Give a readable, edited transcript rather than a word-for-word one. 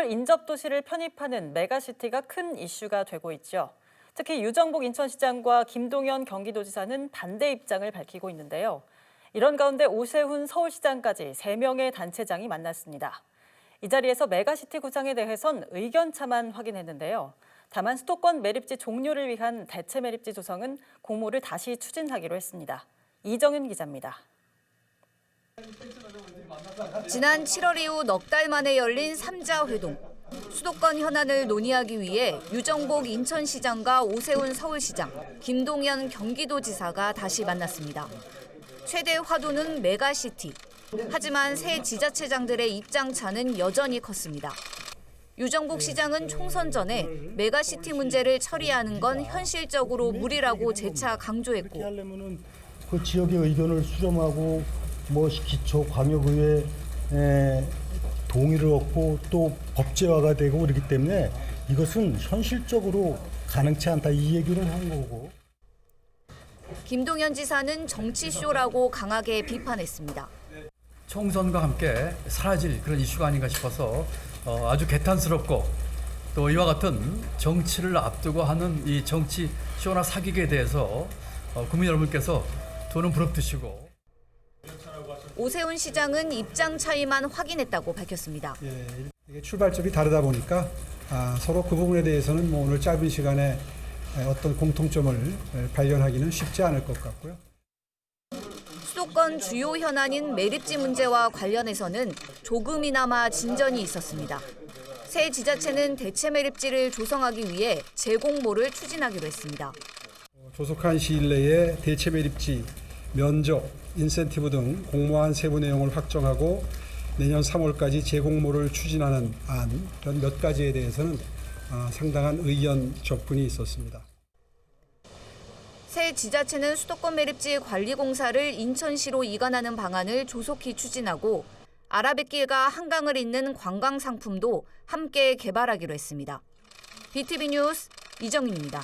인접 도시를 편입하는 메가시티가 큰 이슈가 되고 있죠. 특히 유정복 인천시장과 김동연 경기도지사는 반대 입장을 밝히고 있는데요. 이런 가운데 오세훈 서울시장까지 3명의 단체장이 만났습니다. 이 자리에서 메가시티 구상에 대해선 의견차만 확인했는데요. 다만 수도권 매립지 종료를 위한 대체 매립지 조성은 공모를 다시 추진하기로 했습니다. 이정윤 기자입니다. 지난 7월 이후 넉 달 만에 열린 3자 회동. 수도권 현안을 논의하기 위해 유정복 인천시장과 오세훈 서울시장, 김동연 경기도지사가 다시 만났습니다. 최대 화두는 메가시티. 하지만 새 지자체장들의 입장 차는 여전히 컸습니다. 유정복 시장은 총선 전에 메가시티 문제를 처리하는 건 현실적으로 무리라고 재차 강조했고, 하려면은 그 지역의 의견을 수렴하고 기초 광역의회 동의를 얻고 또 법제화가 되고 그렇기 때문에 이것은 현실적으로 가능치 않다 이 얘기를 한 거고. 김동연 지사는 정치쇼라고 강하게 비판했습니다. 총선과 함께 사라질 그런 이슈가 아닌가 싶어서 아주 개탄스럽고 또 이와 같은 정치를 앞두고 하는 이 정치쇼나 사기에 대해서 국민 여러분께서 두는 부릅뜨시고. 오세훈 시장은 입장 차이만 확인했다고 밝혔습니다. 이게 출발점이 다르다 보니까 서로 그 부분에 대해서는 오늘 짧은 시간에 어떤 공통점을 발견하기는 쉽지 않을 것 같고요. 수도권 주요 현안인 매립지 문제와 관련해서는 조금이나마 진전이 있었습니다. 새 지자체는 대체 매립지를 조성하기 위해 재공모를 추진하기로 했습니다. 조속한 시일 내에 대체 매립지, 면적, 인센티브 등 공모안 세부 내용을 확정하고 내년 3월까지 재공모를 추진하는 안, 이런 몇 가지에 대해서는 상당한 의견 접근이 있었습니다. 새 지자체는 수도권 매립지 관리 공사를 인천시로 이관하는 방안을 조속히 추진하고 아라뱃길과 한강을 잇는 관광 상품도 함께 개발하기로 했습니다. BTV 뉴스 이정윤입니다.